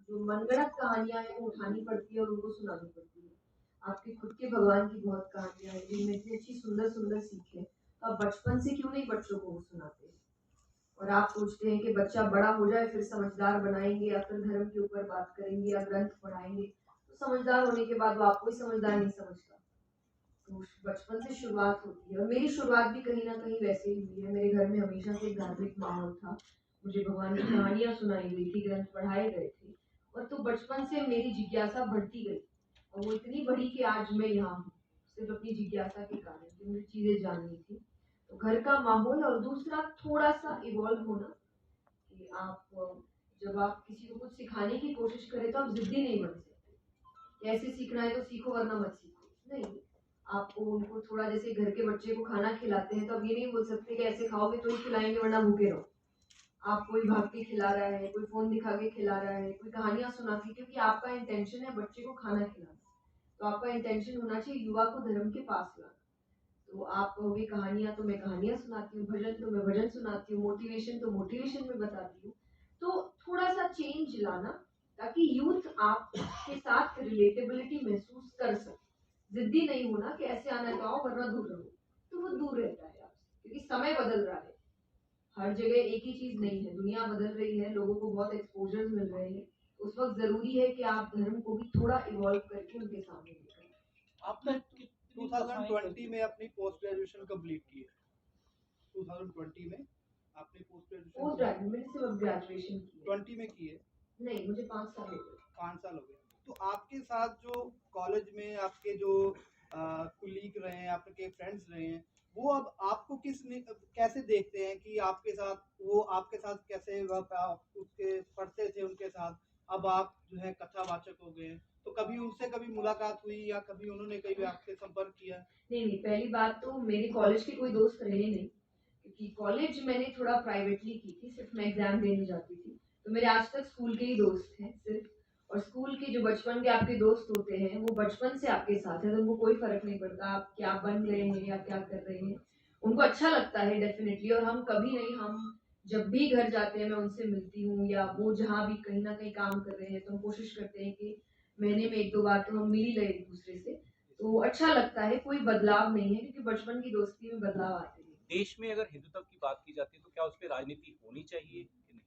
जो मनगढ़ंत कहानियां हैं वो उठानी पड़ती है और उनको सुनानी पड़ती है। आपके खुद के भगवान की बहुत कहानियां हैं जिनमें इतनी अच्छी सुंदर सुंदर सीख है, तो आप बचपन से क्यों नहीं बच्चों को वो सुनाते हैं? और आप सोचते हैं कि बच्चा बड़ा हो जाए फिर समझदार बनाएंगे या फिर धर्म के ऊपर बात करेंगे या ग्रंथ पढ़ाएंगे, तो समझदार होने के बाद वो आपको ही समझदार नहीं समझता। तो बचपन से शुरुआत होती है और मेरी शुरुआत भी कहीं ना कहीं वैसे ही हुई है। मेरे घर में हमेशा से एक धार्मिक माहौल था, मुझे भगवान की कहानियां सुनाई गई थी, ग्रंथ पढ़ाए गए थे, और तो बचपन से मेरी जिज्ञासा बढ़ती गई और वो इतनी बड़ी कि आज मैं यहाँ हूँ सिर्फ अपनी जिज्ञासा के कारण, कि मुझे चीजें जाननी थी। तो घर का माहौल और दूसरा थोड़ा सा इवॉल्व होना, कि आप जब आप किसी को कुछ सिखाने की कोशिश करें तो आप जिद्दी नहीं बन सकते, ऐसे सीखना है तो सीखो वरना मत सीखो, नहीं। आपको उनको थोड़ा, जैसे घर के बच्चे को खाना खिलाते हैं तो आप ये नहीं बोल सकते कि ऐसे खाओगे तो ही खिलाएंगे वरना भूखे रहो। आप कोई भाग के खिला रहा है, कोई फोन दिखा के खिला रहा है, कोई कहानियां सुना के, क्योंकि आपका इंटेंशन है बच्चे को खाना खिलाना, तो आपका इंटेंशन होना चाहिए युवा को धर्म के पास लाना। तो आप कहोगे कहानियां, तो मैं कहानियां सुनाती हूँ, भजन तो मैं भजन सुनाती हूँ, मोटिवेशन तो मोटिवेशन में बताती हूँ। तो थोड़ा सा चेंज लाना, ताकि यूथ आपके साथ रिलेटेबिलिटी महसूस कर सके। जिद्दी नहीं होना कि ऐसे आना तो आओ वरना दूर रहो, तो वो दूर रहता है आपसे, क्योंकि समय बदल रहा है। हर जगह एक ही चीज नहीं है, दुनिया बदल रही है, लोगों को बहुत एक्सपोजर मिल रहे हैं। उस वक्त जरूरी है कि आप धर्म को भी थोड़ा इवॉल्व करके उनके सामने लेकर। आपने 2020 में अपनी पोस्ट ग्रेजुएशन कंप्लीट की है। 2020 में आपने पोस्ट ग्रेजुएशन मैंने सिर्फ ग्रेजुएशन की है। 20 में की है? नहीं, मुझे 5 साल हो गए। 5 साल हो गए। तो आपके साथ जो कॉलेज में आपके जो कुलीग रहे हैं, आपके फ्रेंड्स रहे हैं, वो अब आपको कैसे देखते हैं कि आपके साथ वो आपके साथ कैसे उसके पढ़ते थे उनके साथ, अब आप जो है कथावाचक हो गए हैं, तो कभी उनसे कभी मुलाकात हुई या कभी उन्होंने कभी आपसे संपर्क किया? नहीं, पहली बात तो मेरे कॉलेज के कोई दोस्त रहे नहीं, क्योंकि कॉलेज मैंने थोड़ा प्राइवेटली की थी, सिर्फ मैं एग्जाम देने जाती थी। तो मेरे आज तक स्कूल के ही दोस्त हैं सिर्फ। और स्कूल के जो बचपन के आपके दोस्त होते हैं वो बचपन से आपके साथ है, तो उनको कोई फर्क नहीं पड़ता आप क्या बन रहे हैं या क्या कर रहे हैं, उनको अच्छा लगता है डेफिनेटली। और हम कभी नहीं, हम जब भी घर जाते हैं मैं उनसे मिलती हूँ, या वो जहाँ भी कहीं ना कहीं काम कर रहे हैं तो हम कोशिश करते हैं कि महीने में 1-2 बार तो हम मिल ही रहे एक दूसरे से। तो अच्छा लगता है, कोई बदलाव नहीं है, क्योंकि बचपन की दोस्ती में बदलाव आते हैं। देश में अगर हिंदुत्व की बात की जाती है तो क्या उस पर राजनीति होनी चाहिए कि नहीं?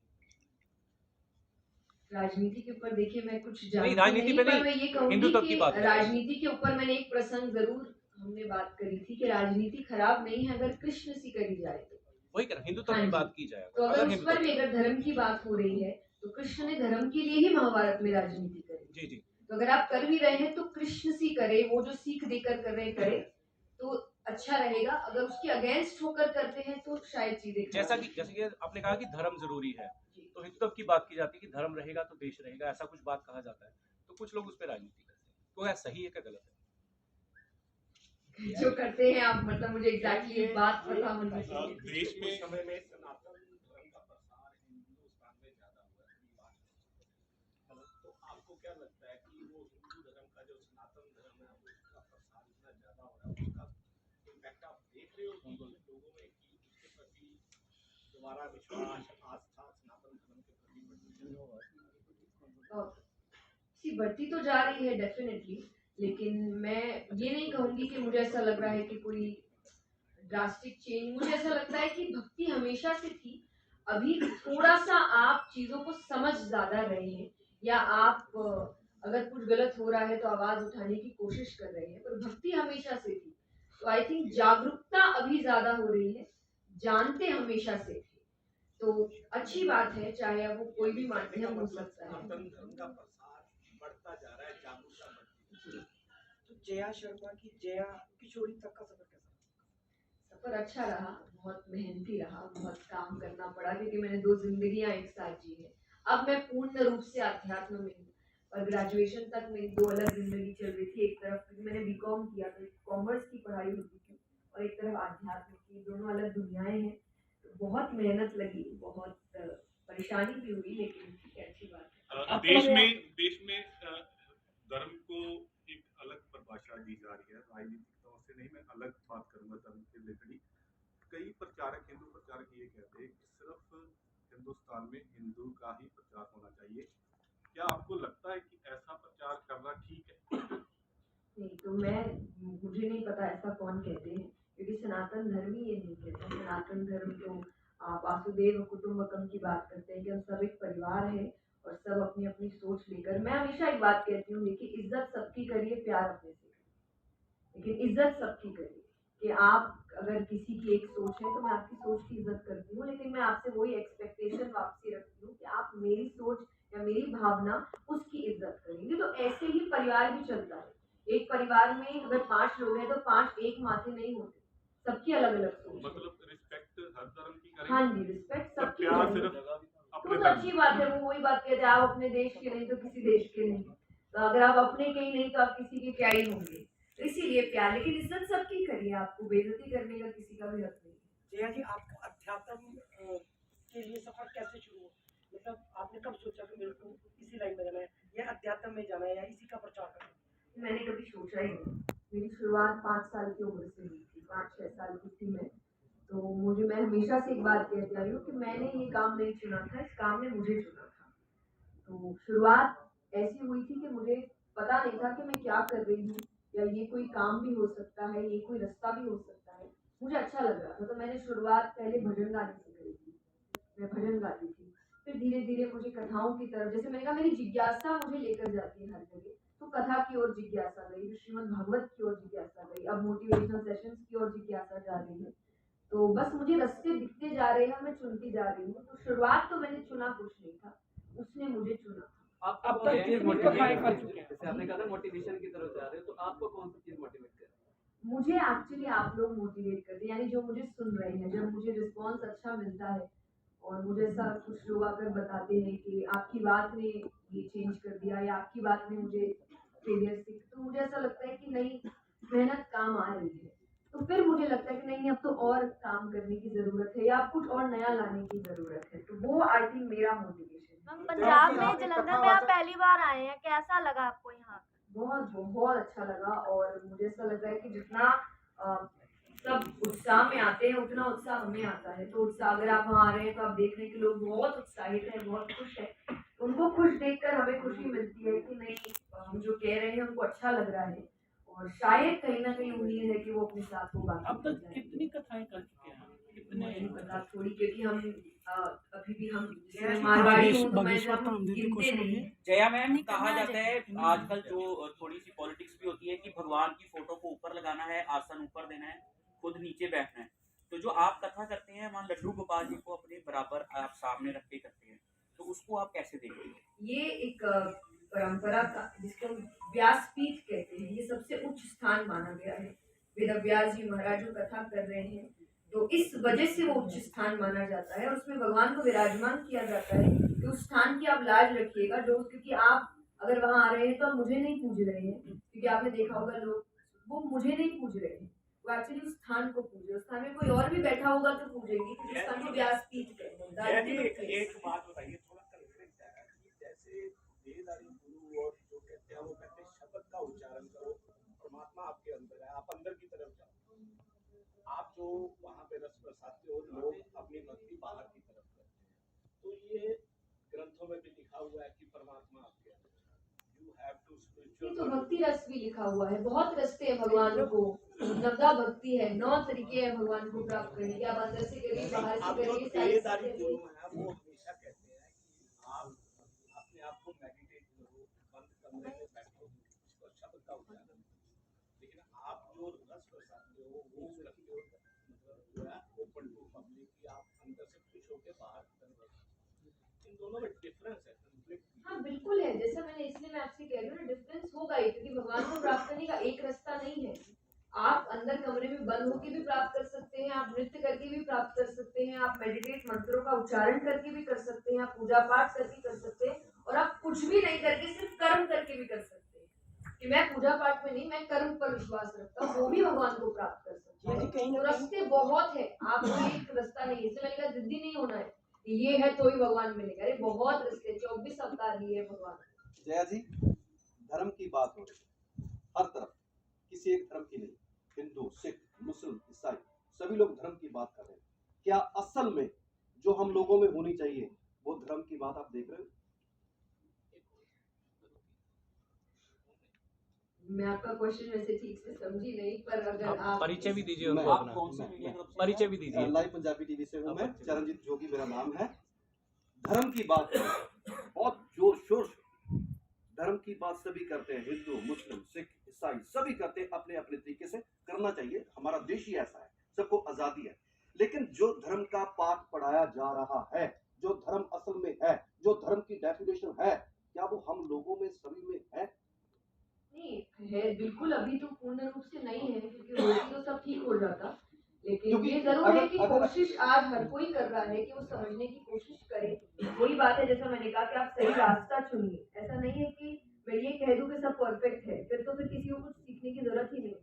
राजनीति के ऊपर देखिए मैं कुछ नहीं, जानती राजनीति नहीं, पे पर नहीं, मैं ये कहूंगी हिंदुत्व की कि बात कर रहे हैं। राजनीति के ऊपर मैंने एक प्रसंग जरूर हमने बात करी थी कि राजनीति खराब नहीं है अगर कृष्ण सी करी जाए तो। वही कर हिंदुत्व हाँ की जी। बात की जाए तो अगर उस हिंदुत्व पर भी अगर धर्म की बात हो रही है तो कृष्ण ने धर्म के लिए ही महाभारत में राजनीति करी। जी जी। तो अगर आप कर भी रहे हैं तो कृष्ण सी करे, वो जो सीख देकर कर रहे करे तो अच्छा रहेगा। अगर उसके अगेंस्ट होकर करते हैं तो शायद चीजें जैसे कि आपने कहा कि धर्म जरूरी है, तो हिंदुत्व की बात की जाती है कि धर्म रहेगा तो देश रहेगा, ऐसा कुछ बात कहा जाता है, तो कुछ लोग उस पर राजनीति करते हैं, तो क्या सही है क्या गलत है? जो करते हैं आप, मतलब मुझे एग्जैक्टली बात पता होनी चाहिए। देश में समय में सनातन धर्म का प्रसार हिंदुस्तान में ज्यादा हुआ है, तो आपको क्या लगता है कि वो हिंदू धर्म का जो सनातन धर्म है उसका प्रसार इतना ज्यादा हो रहा है, उसका इम्पैक्ट आप देख रहे हो कि लोगों में कि उसके प्रति दोबारा विश्वास आस्था सनातन धर्म के प्रति बढ़ती तो जा रही है डेफिनेटली, लेकिन मैं ये नहीं कहूंगी कि मुझे ऐसा लग रहा है कि कोई ड्रास्टिक चेंज। मुझे ऐसा लगता है कि भक्ति हमेशा से थी, अभी थोड़ा सा आप चीजों को समझ ज्यादा रहे हैं, या आप अगर कुछ गलत हो रहा है तो आवाज उठाने की कोशिश कर रहे हैं, पर भक्ति हमेशा से थी। तो आई थिंक जागरूकता अभी ज्यादा हो रही है, जानते हमेशा से थे, तो अच्छी बात है, चाहे अब वो कोई भी माध्यम हो सकता है। सनातन धर्म का प्रसार बढ़ता जा रहा है, जागरूकता बढ़ती है। तो जया शर्मा की जया किशोरी तक का सफर कैसा? सफर अच्छा रहा, बहुत मेहनती रहा, बहुत काम करना पड़ा, क्योंकि मैंने 2 जिंदगियां एक साथ जी है। अब मैं पूर्ण रूप से अध्यात्म में हूँ, और ग्रेजुएशन तक मेरी 2 अलग जिंदगी चल रही थी। एक तरफ क्योंकि मैंने बीकॉम किया तो कॉमर्स की पढ़ाई होती थी, और एक तरफ आध्यात्म की, दोनों अलग दुनियाएं हैं। तो बहुत मेहनत लगी, बहुत परेशानी भी हुई, लेकिन अच्छी बात है। देश में धर्म को एक अलग परिभाषा दी जा रही है, राजनीतिक तौर से नहीं, मैं अलग बात करूंगा धर्म के रिलेटेड। कई प्रचारक, हिंदू प्रचारक ये कहते हैं कि सिर्फ हिंदुस्तान में हिंदू का ही प्रचार होना चाहिए। क्या आपको आपको लगता है कि ऐसा प्रचार करना ठीक है? नहीं, तो मुझे नहीं पता ऐसा कौन कहते हैं, क्योंकि सनातन धर्म ही ये नहीं कहता। सनातन धर्म तो वासुदेव कुटुंबकम की बात करते हैं कि हम सब एक परिवार है और सब अपनी अपनी सोच लेकर। मैं हमेशा एक बात कहती हूँ, देखिए इज्जत सबकी करिए, प्यार अपने से करिए, लेकिन इज्जत सबकी करिए। कि आप अगर किसी की एक सोच है तो मैं आपकी सोच की इज्जत करती हूँ, लेकिन मैं आपसे वही एक्सपेक्टेशन वापसी रखती हूँ कि आप मेरी सोच या मेरी भावना उसकी इज्जत करेंगे। तो ऐसे ही परिवार भी चलता है। एक परिवार में अगर 5 लोग हैं तो 5 एक माथे नहीं होते, सबकी अलग अलग सोच है। मतलब रिस्पेक्ट हर धर्म की हाँ करेंगे, जी, रिस्पेक्ट पर सबकी प्यार करेंगे। सिर्फ तो अपने तो धर्म अच्छी की। बात है, वो वही बात कहते हैं, आप अपने देश के नहीं तो किसी देश के नहीं। तो अगर आप अपने के ही नहीं तो आप किसी के क्या ही होंगे। तो इसीलिए प्यार, लेकिन इज्जत सबकी करिए, आपको बेइज्जती करने का किसी का भी हक नहीं है। जया जी, आपको अध्यात्म के लिए सफर कैसे शुरू हुआ? मतलब आपने कब सोचा कि मेरे को इसी लाइन में जाना है, या अध्यात्म में जाना है, या इसी का प्रचार करना है? मैंने कभी सोचा ही नहीं। मेरी शुरुआत 5 साल की उम्र से हुई थी, 5-6 साल की थी मैं। तो मैं हमेशा से एक बात कहती आई हूँ कि मैंने ये काम नहीं चुना था, इस काम ने मुझे चुना था। तो शुरुआत ऐसी हुई थी कि मुझे पता नहीं था कि मैं क्या कर रही हूँ, या ये कोई काम भी हो सकता है, ये कोई रास्ता भी हो सकता है। मुझे अच्छा लग रहा था, तो मैंने शुरुआत पहले भजन गाने से करी थी। मैं भजन गाती थी। फिर धीरे धीरे मुझे कथाओं की तरफ, जैसे मैंने कहा मेरी जिज्ञासा मुझे लेकर जाती है हर जगह। तो कथा की ओर जिज्ञासा गई, फिर श्रीमद् भागवत की ओर जिज्ञासा गई, अब मोटिवेशनल सेशंस की ओर जिज्ञासा जा रही है। तो बस मुझे रास्ते दिखते जा रहे हैं, मैं चुनती जा रही हूँ। तो शुरुआत तो मैंने चुना कुछ नहीं था, उसने मुझे चुना था। आपको अब कौन तक सी चीज कितनी मोटिवेट कथाएं कर कर रही चुके है? हैं? जैसे आपने कहा ना मोटिवेशन की तरफ जा रहे हो, तो आपको कौन सी चीज मोटिवेट कर रही है? मुझे एक्चुअली आप लोग मोटिवेट करते हैं, यानी जो मुझे सुन रहे हैं, जब मुझे रिस्पॉन्स अच्छा मिलता है और मुझे ऐसा कुछ लोग आकर बताते हैं कि आपकी बात ने ये चेंज कर दिया, या आपकी बात ने मुझे फेलियर से, तो मुझे ऐसा लगता है कि नहीं, मेहनत काम आ रही है। तो फिर मुझे लगता है कि नहीं, अब तो और काम करने की जरूरत है, या कुछ और नया लाने की जरूरत है। तो वो आई थिंक मेरा मोटिवेशन है। हम पंजाब में जलंधर में आप पहली बार आए हैं, कैसा लगा आपको यहाँ? बहुत बहुत अच्छा लगा, और मुझे ऐसा लग रहा है कि जितना सब उत्साह में आते हैं उतना उत्साह हमें आता है। तो उत्साह, अगर आप वहाँ आ रहे हैं तो आप देख रहे हैं कि लोग बहुत उत्साहित हैं, बहुत खुश हैं। उनको खुश देखकर हमें खुशी मिलती है कि नहीं, हम जो कह रहे हैं उनको अच्छा लग रहा है, और शायद कहीं ना कहीं उम्मीद है कि वो अपने साथ वो बात अब तक कितनी कथाएं कर चुके हैं? कितने नहीं पता थोड़ी, क्योंकि हम अभी भी हम जया जी, मारवाड़ी हूँ, तो मैं बागेश्वर जब धाम देवी गिनते खुश नहीं। हुई। जया मैम, कहा जाता है आजकल जो थोड़ी सी पॉलिटिक्स भी होती है कि भगवान की फोटो को ऊपर लगाना है, आसन ऊपर देना है, खुद नीचे बैठना है। तो जो आप कथा करते हैं वहाँ लड्डू गोपाल जी को अपने बराबर आप सामने रख के करते हैं, तो उसको आप कैसे देखते हैं? ये एक परंपरा का, जिसको हम व्यासपीठ कहते हैं, ये सबसे उच्च स्थान माना गया है। वेद व्यास जी महाराज जो कथा कर रहे हैं, तो इस वजह से वो उच्च स्थान माना जाता है, और उसमें भगवान को विराजमान किया जाता है कि उस स्थान की आप लाज रखिएगा। जो, क्योंकि आप अगर वहां आ रहे हैं तो आप मुझे नहीं पूज रहे हैं, क्योंकि आपने देखा होगा लोग वो मुझे नहीं पूज रहे हैं, वो एक्चुअली उस स्थान को पूजे। उस स्थान में कोई और भी बैठा होगा तो पूजेंगे, क्योंकि उस स्थान को व्यासपीठ कहते हैं। जया जी, दार्शनिक place। एक बात बताइए, थोड़ा कन्फ्लिक्ट है कि जैसे देहधारी गुरु और जो कहते हैं वो कहते हैं शब्द का उच्चारण करो, परमात्मा आपके अंदर है, आप अंदर की तरफ जाओ। आप जो वहाँ पे रस बरसाते हो, लोग अपनी भक्ति बाहर की तरफ करते हैं। तो ये ग्रंथों में भी लिखा हुआ है कि परमात्मा आपके अंदर है। यू हैव टू ये तो स्पिरिचुअल। भक्ति रस भी लिखा हुआ है, बहुत रास्ते हैं भगवान को, नवदा भक्ति है, 9 तरीके हैं भगवान को प्राप्त करने के। आप अंदर से करिए, बाहर से अब जो करिए, साइड से देहधारी करिए। गुरु हैं वो हमेशा कहते हैं कि आप अपने आप को मेडिटेट करो, बंद कमरे में बैठो और शब्द का उच्चारण करो। लेकिन आप जो रस बरसाते हो वो करते हो, मतलब जो है ओपन टू पब्लिक, कि आप अंदर से खुश होकर बाहर की तरफ। इन दोनों में डिफरेंस है, conflict भी है। हाँ बिल्कुल है, जैसा मैंने, इसलिए मैं आपसे कह रही हूँ ना, डिफरेंस होगा ही, क्योंकि भगवान को प्राप्त करने का एक रास्ता नहीं है। आप अंदर कमरे में बंद होकर भी प्राप्त कर सकते हैं, आप नृत्य करके भी प्राप्त कर सकते हैं, आप मेडिटेट मंत्रों का उच्चारण करके भी कर सकते हैं, आप पूजा पाठ करके कर सकते हैं, और आप कुछ भी नहीं करके सिर्फ कर्म करके भी कर सकते हैं। कि मैं पूजा पाठ में नहीं, मैं कर्म पर विश्वास रखता हूँ, वो भी भगवान को प्राप्त कर सकता है। तो रास्ते बहुत है, आप एक रास्ता नहीं। इसलिए मैंने कहा जिद्दी नहीं होना है, ये है तो ही भगवान मिलेगा। अरे बहुत रास्ते, 24 अवतार लिए भगवान। जया जी, धर्म की बात हो रही है हर तरफ, किसी एक धर्म की नहीं, हिंदू, सिख, मुस्लिम, ईसाई, सभी लोग धर्म की बात कर रहे हैं। क्या असल में जो हम लोगों में होनी चाहिए वो धर्म की बात आप देख रहे हो? मैं आपका क्वेश्चन वैसे ठीक से समझी नहीं, पर अगर आप आप परिचय भी दीजिए मैं- उनको आप अपना, कौन से मीडिया ग्रुप से परिचय हैं? भी दीजिए। लाइव पंजाबी टीवी से हूँ हाँ, मैं, परिचय। चरणजीत जोगी मेरा नाम है। धर्म की बात बहुत जोर शोर से धर्म की बात सभी करते हैं, हिंदू मुस्लिम सिख ईसाई सभी करते हैं, अपने अपने तरीके से करना चाहिए, हमारा देश ही ऐसा है, सबको आजादी है। लेकिन जो धर्म का पाठ पढ़ाया जा रहा है, जो धर्म असल में है, जो धर्म की डेफिनेशन है, क्या वो हम लोगों में सभी में है? नहीं है, बिल्कुल अभी तो पूर्ण रूप से नहीं है, क्योंकि होती तो सब ठीक हो जाता, लेकिन क्योंकि ये जरूर है कि अगर- कोशिश आज हर कोई कर रहा है कि वो समझने की कोशिश करे। वही बात है, जैसा मैंने कहा कि आप सही रास्ता चुनिए। ऐसा नहीं है कि मैं ये कह दूं कि सब परफेक्ट है, फिर तो फिर किसी को कुछ सीखने की जरूरत ही नहीं है।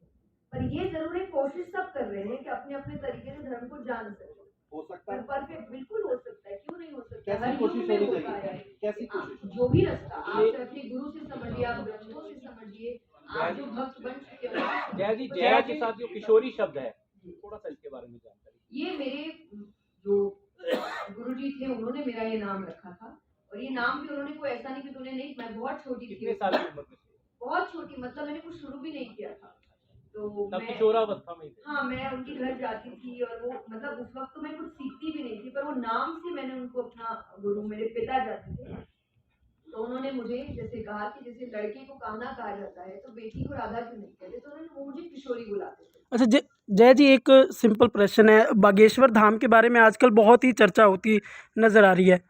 पर ये जरूर है, कोशिश सब कर रहे हैं कि अपने अपने तरीके से धर्म को जान सके। हो सकता पर है परफेक्ट बिल्कुल हो सकता है, क्यों नहीं हो सकता? कैसी हर युग कोशिश में होनी होता चाहिए? है। कैसी आप कोशिश? जो भी रास्ता, आप चाहे अपने गुरु से समझिए, आप ग्रंथों से समझिए, आप जो भक्त बन चुके हैं उनसे जय जी, समझिए। जया के साथ जो किशोरी शब्द है, थोड़ा सा इसके बारे में जानकारी। ये मेरे जो गुरुजी थे उन्होंने मेरा ये नाम रखा था, और ये नाम भी उन्होंने कोई ऐसा नहीं कि तूने नहीं, मैं बहुत छोटी कितने थी, साल की उम्र में थे? बहुत छोटी, मतलब मैंने कुछ शुरू भी नहीं किया था, तो तब मैं किशोरावस्था में ही थे। हाँ मैं उनके घर जाती थी, और वो मतलब उस वक्त तो मैं कुछ सीखती भी नहीं थी, पर वो नाम से मैंने उनको अपना गुरु, मेरे पिता जाते थे, तो उन्होंने मुझे जैसे कहा कि जैसे लड़के को कान्हा कहा जाता है तो बेटी को राधा क्यों नहीं कहते, तो उन्होंने वो मुझे किशोरी बुलाते थे। अच्छा जय जी, एक सिंपल प्रश्न है, बागेश्वर धाम के बारे में आजकल बहुत ही चर्चा होती नजर आ रही है।